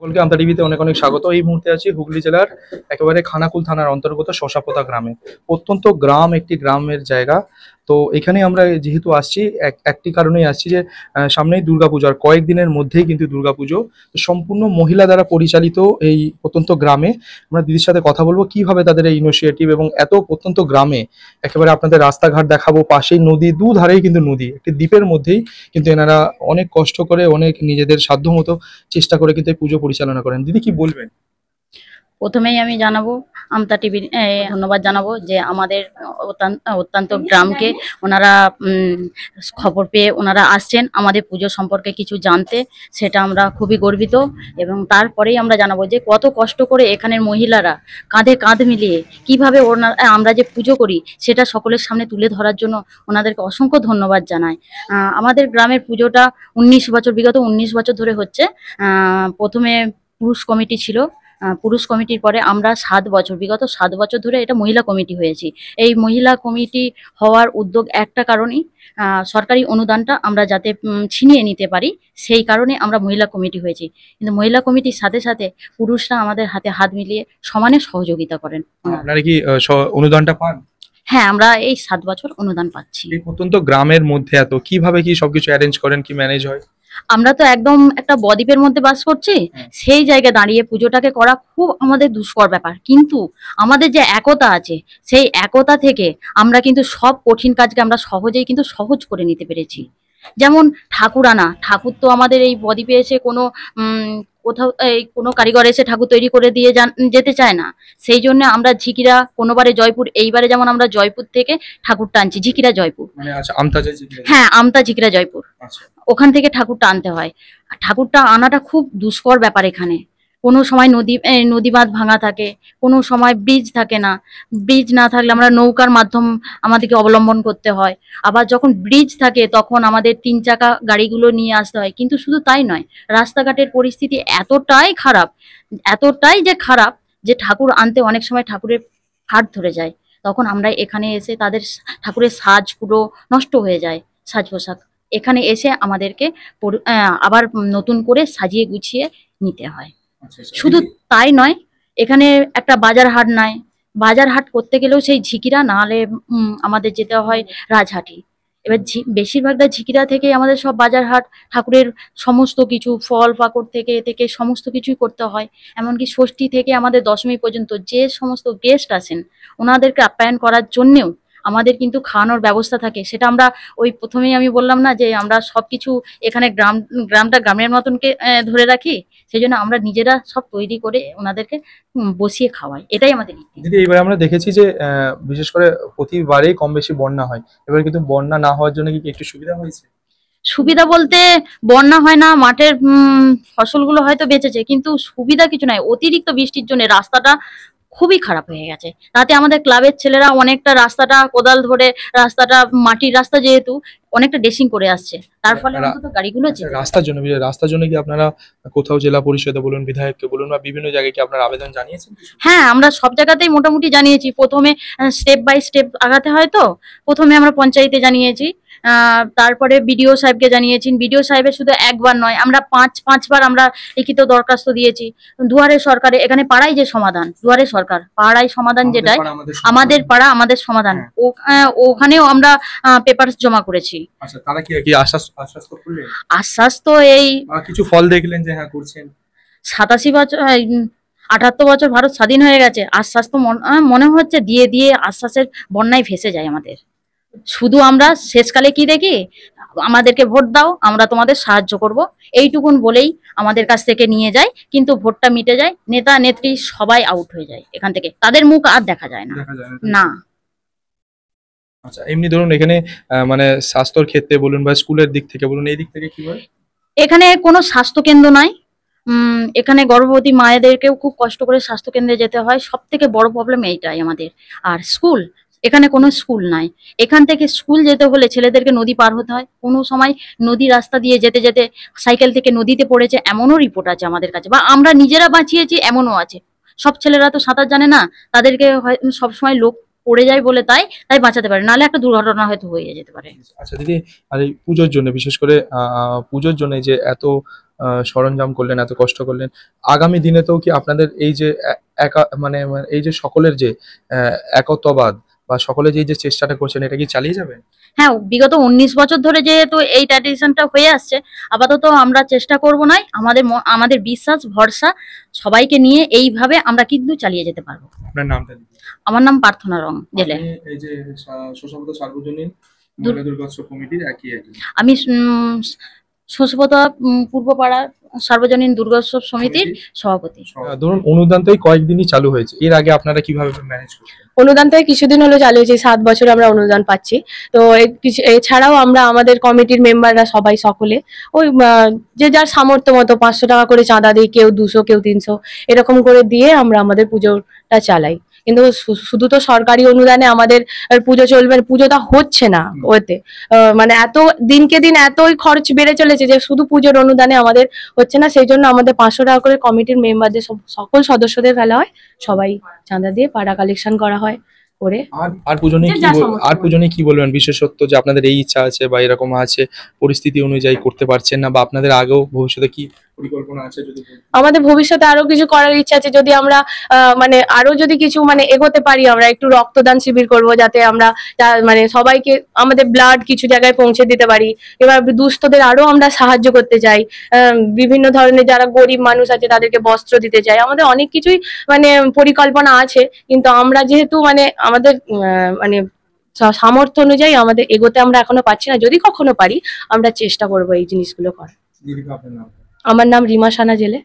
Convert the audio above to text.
সকলকে আমতা টিভিতে অনেক অনেক স্বাগত। এই মুহূর্তে আছি হুগলি জেলার একেবারে খানাকুল থানার অন্তর্গত শশাপোতা গ্রামে। প্রত্যন্ত গ্রাম, একটি গ্রামের জায়গা। তো এখানে আমরা যেহেতু আসছি একটি কারণেই আসছি যে সামনেই দুর্গাপুজো, আর কয়েকদিনের মধ্যেই কিন্তু দুর্গাপুজো। তো সম্পূর্ণ মহিলা দ্বারা পরিচালিত এই প্রত্যন্ত গ্রামে আমরা দিদির সাথে কথা বলবো কিভাবে তাদের এই ইনিশিয়েটিভ, এবং এত প্রত্যন্ত গ্রামে একেবারে আপনাদের রাস্তাঘাট দেখাবো, পাশেই নদী, দুধারেই কিন্তু নদী, একটি দ্বীপের মধ্যেই কিন্তু এনারা অনেক কষ্ট করে, অনেক নিজেদের সাধ্যমতো চেষ্টা করে কিন্তু এই পুজো পরিচালনা করেন। দিদি কি বলবেন? প্রথমেই আমি জানাবো আমতা টিভির ধন্যবাদ জানাবো যে আমাদের অত্যন্ত গ্রামকে ওনারা খবর পেয়ে ওনারা আসছেন আমাদের পুজো সম্পর্কে কিছু জানতে। সেটা আমরা খুবই গর্বিত, এবং তারপরেই আমরা জানাবো যে কত কষ্ট করে এখানের মহিলারা কাঁধে কাঁধ মিলিয়ে কিভাবে আমরা যে পুজো করি সেটা সকলের সামনে তুলে ধরার জন্য ওনাদেরকে অসংখ্য ধন্যবাদ জানাই। আমাদের গ্রামের পুজোটা বিগত 19 বছর ধরে হচ্ছে। প্রথমে পুরুষ কমিটি ছিল, পুরুষ কমিটির পরে আমরা বিগত 7 বছর ধরে এটা মহিলা কমিটি হয়েছি। এই মহিলা কমিটি হওয়ার উদ্যোগ একটা কারণেই, সরকারি অনুদানটা আমরা যাতে ছিনিয়ে নিতে পারি, সেই কারণে আমরা মহিলা কমিটি হয়েছি। কিন্তু মহিলা কমিটির সাথে সাথে পুরুষরা আমাদের হাতে হাত মিলিয়ে সমানে সহযোগিতা করেন। আপনারা কি অনুদানটা পান? হ্যাঁ, আমরা এই 7 বছর অনুদান পাচ্ছি। এই প্রত্যন্ত গ্রামের মধ্যে এত কিভাবে কি সবকিছু অ্যারেঞ্জ করেন, কি ম্যানেজ হয়? আমরা তো একদম একটা বদ্বীপের মধ্যে বাস করছি, সেই জায়গায় দাঁড়িয়ে পুজোটাকে করা খুব আমাদের দুষ্কর ব্যাপার, কিন্তু আমাদের যে একতা আছে সেই একতা থেকে আমরা কিন্তু সব কঠিন কাজকে আমরা সহজেই কিন্তু সহজ করে নিতে পেরেছি। যেমন ঠাকুর আনা, ঠাকুর তো আমাদের এই বদ্বীপে এসে কোথাও কোনো কারিগর এসে ঠাকুর তৈরি করে দিয়ে যেতে চায় না। সেই জন্য আমরা ঝিকিরা, কোনোবারে জয়পুর, এইবারে যেমন আমরা জয়পুর থেকে ঠাকুরটা আনছি, ঝিকিরা জয়পুর। হ্যাঁ, আমতা ঝিকিরা জয়পুর, ওখান থেকে ঠাকুরটা আনতে হয়। ঠাকুরটা আনাটা খুব দুষ্কর ব্যাপার। এখানে কোনো সময় নদী বাঁধ ভাঙা থাকে, কোনো সময় ব্রিজ থাকে না। ব্রিজ না থাকলে আমরা নৌকার মাধ্যম আমাদেরকে অবলম্বন করতে হয়। আবার যখন ব্রিজ থাকে তখন আমাদের 3 চাকা গাড়িগুলো নিয়ে আসতে হয়। কিন্তু শুধু তাই নয়, রাস্তাঘাটের পরিস্থিতি এতটাই যে খারাপ যে ঠাকুর আনতে অনেক সময় ঠাকুরের ফাট ধরে যায়। তখন আমরা এখানে এসে তাদের ঠাকুরের সাজ পুরো নষ্ট হয়ে যায়, সাজ পোশাক। এখানে এসে আমাদেরকে আবার নতুন করে সাজিয়ে গুছিয়ে নিতে হয়। শুধু তাই নয়, এখানে একটা বাজার হাট নাই। বাজার হাট করতে গেলেও সেই ঝিকিরা, নাহলে আমাদের যেতে হয় রাজহাটি। এবার বেশিরভাগটা ঝিকিরা থেকে আমাদের সব বাজার হাট, ঠাকুরের সমস্ত কিছু ফল পাকড় থেকে সমস্ত কিছুই করতে হয়। এমনকি ষষ্ঠী থেকে আমাদের দশমী পর্যন্ত যে সমস্ত গেস্ট আসেন ওনাদেরকে আপ্যায়ন করার জন্যেও আমাদের কিন্তু খাওয়ানোর ব্যবস্থা থাকে। সেটা আমরা ওই প্রথমেই আমি বললাম না যে আমরা সবকিছু এখানে গ্রামটা গ্রামের মতনকে ধরে রাখি, সেই জন্য আমরা নিজেরা সব তৈরি করে ওনাদেরকে বসিয়ে খাওয়াই। এটাই আমাদের দিদি। এবার আমরা দেখেছি যে বিশেষ করে প্রতিবারেই কম বেশি বন্যা হয়, এবার কিন্তু বন্যা না হওয়ার জন্য কি একটু সুবিধা হয়েছে? সুবিধা বলতে বন্যা হয় না, মাঠের ফসলগুলো হয়তো বেঁচেছে, কিন্তু সুবিধা কিছু নাই। অতিরিক্ত বৃষ্টির জন্য রাস্তাটা খুবই খারাপ হয়ে গেছে। তাতে আমাদের ক্লাবের ছেলেরা অনেকটা রাস্তাটা কোদাল ধরে, রাস্তাটা মাটির রাস্তা যেহেতু, অনেকটা ড্রেসিং করে আসছে। তার ফলে অন্তত গাড়িগুলো রাস্তার জন্য কি আপনারা কোথাও জেলা পরিষদে বলুন, বিধায়ককে বলুন, বা বিভিন্ন জায়গায় কি আপনারা আবেদন জানিয়েছেন? হ্যাঁ, আমরা সব জায়গাতেই মোটামুটি জানিয়েছি। প্রথমে স্টেপ বাই স্টেপ আগাতে হয়, তো প্রথমে আমরা পঞ্চায়েতে জানিয়েছি, তারপরে বিডিও সাহেবকে জানিয়েছি। বিডিও সাহেবের শুধু একবার নয়, আমরা পাঁচবার আমরা লিখিত দরখাস্ত দিয়েছি। দুয়ারে সরকারে, এখানে পাড়ায় যে সমাধান, দুয়ারে সরকার পাড়ায় সমাধান, যেটাই আমাদের পাড়া আমাদের সমাধান, ওখানেও আমরা পেপারস জমা করেছি। আচ্ছা, তারা কি আশ্বাস তো এই কিছু ফল দেখলেন যে হ্যাঁ করছেন? 87 বছর 78 বছর ভারত স্বাধীন হয়ে গেছে, আশ্বাস তো মনে হচ্ছে দিয়ে দিয়ে আশ্বাসের বন্যায় ভেসে যায় আমাদের। শুধু আমরা শেষকালে কি দেখি, আমাদেরকে ভোট দাও, আমরা তোমাদের সাহায্য করব, এইটুকুন বলেই আমাদের কাছ থেকে নিয়ে যায়। কিন্তু ভোটটা মিটে যায়, নেতা নেত্রী সবাই আউট হয়ে যায় এখান থেকে, তাদের মুখ আর দেখা যায় না। না। আচ্ছা, এমনি ধরুন এখানে মানে স্বাস্থ্যের ক্ষেত্রে বলুন বা স্কুলের দিক থেকে বলুন, এই দিক থেকে কি হয়? এখানে কোনো স্বাস্থ্য কেন্দ্র নাই। এখানে গর্ভবতী মায়েদেরকেও খুব কষ্ট করে স্বাস্থ্য কেন্দ্রে যেতে হয়। সব থেকে বড় প্রবলেম এইটাই আমাদের। আর স্কুল, এখানে কোনো স্কুল নাই। এখান থেকে স্কুল যেতে হলে ছেলেদেরকে নদী পার হতে হয়। কোনো সময় নদী রাস্তা দিয়ে যেতে যেতে সাইকেল থেকে নদীতে পড়েছে, এমনও রিপোর্ট আছে আমাদের কাছে, বা আমরা নিজেরা বাঁচিয়েছি এমনও আছে। সব ছেলেরা তো সাঁতার জানে না, তাদেরকে সবসময় লোক পড়ে যায় বলে তাই বাঁচাতে পারে, নাহলে একটা দুর্ঘটনা হয়তো হয়ে যেতে পারে। আচ্ছা দিদি, আর এই পুজোর জন্য, বিশেষ করে পুজোর জন্য যে এত সরঞ্জাম করলেন, এত কষ্ট করলেন, আগামী দিনেতেও কি আপনাদের এই যে একা মানে এই যে সকলের যে একত্ববাদ বা সকলে যে এই যে চেষ্টাটা করছেন, এটা কি চালিয়ে যাবেন? হ্যাঁ, বিগত 19 বছর ধরে যেহেতু এই ট্র্যাডিশনটা হয়ে আসছে, আপাতত আমরা চেষ্টা করব নাই, আমাদের বিশ্বাস ভরসা সবাইকে নিয়ে এইভাবে আমরা কিন্তু চালিয়ে যেতে পারবো। আপনার নামটা দিন। আমার নাম প্রার্থনা রং জেলে। আপনি এই যে শোষাবত সার্বজনীন দুর- মহিলা দুর্গোৎসব কমিটির একজন আমি শোষপতা পূর্বপাড়া সার্বজনীন দুর্গোৎসব সমিতির সভাপতি। ধরুন অনুদান তো এই কয়েকদিনই চালু হয়েছে, এর আগে আপনারা কিভাবে ম্যানেজ করতেন? অনুদান থেকে কিছুদিন হলো চালু হয়েছে, 7 বছর আমরা অনুদান পাচ্ছি। তো এছাড়াও আমরা আমাদের কমিটির মেম্বাররা সবাই সকলে ওই যে যার সামর্থ্য মতো 500 টাকা করে চাঁদা দিই, কেউ 200 কেউ 300 এরকম করে দিয়ে আমরা আমাদের পুজোটা চালাই। কিন্তু শুধু তো সরকারি অনুদানে আমাদের পুজো চলবে, পুজোটা হচ্ছে না ওতে। মানে এত দিনকে দিন এতই খরচ বেড়ে চলেছে যে শুধু পুজোর অনুদানে আমাদের হচ্ছে না, সেই জন্য আমাদের 500 টাকা করে কমিটির মেম্বারদের সকল সদস্যদের ফেলা হয়, সবাই চাঁদা দিয়ে পাড়া কালেকশন করা হয় করে। আর পুজো নিয়ে যে যা সমস্যা আর পুজো নিয়ে কি বলবেন? বিশেষত্ব যে আপনাদের এই ইচ্ছা আছে বা এরকম আছে, পরিস্থিতি অনুযায়ী করতে পারছেন না, বা আপনাদের আগেও ভবিষ্যতে কি পরিকল্পনা আছে যদি বলেন? আমাদের ভবিষ্যতে আরো কিছু করার ইচ্ছা আছে, যদি আমরা মানে আরো যদি কিছু মানে এগোতে পারি, আমরা একটু রক্তদান শিবির করব, যাতে আমরা মানে সবাইকে আমাদের ব্লাড কিছু জায়গায় পৌঁছে দিতে পারি। এবার দুস্থদের আরো আমরা সাহায্য করতে চাই, বিভিন্ন ধরনের যারা গরিব মানুষ আছে তাদেরকে বস্ত্র দিতে চাই। আমাদের অনেক কিছুই মানে পরিকল্পনা আছে, কিন্তু আমরা যেহেতু মানে আমাদের মানে সামর্থ্য অনুযায়ী আমাদের এগোতে আমরা এখনো পারছি না। যদি কখনো পারি আমরা চেষ্টা করবো এই জিনিসগুলো করার। দিদিকা, আপনার নাম? আমার নাম রিমা সানা জেলে।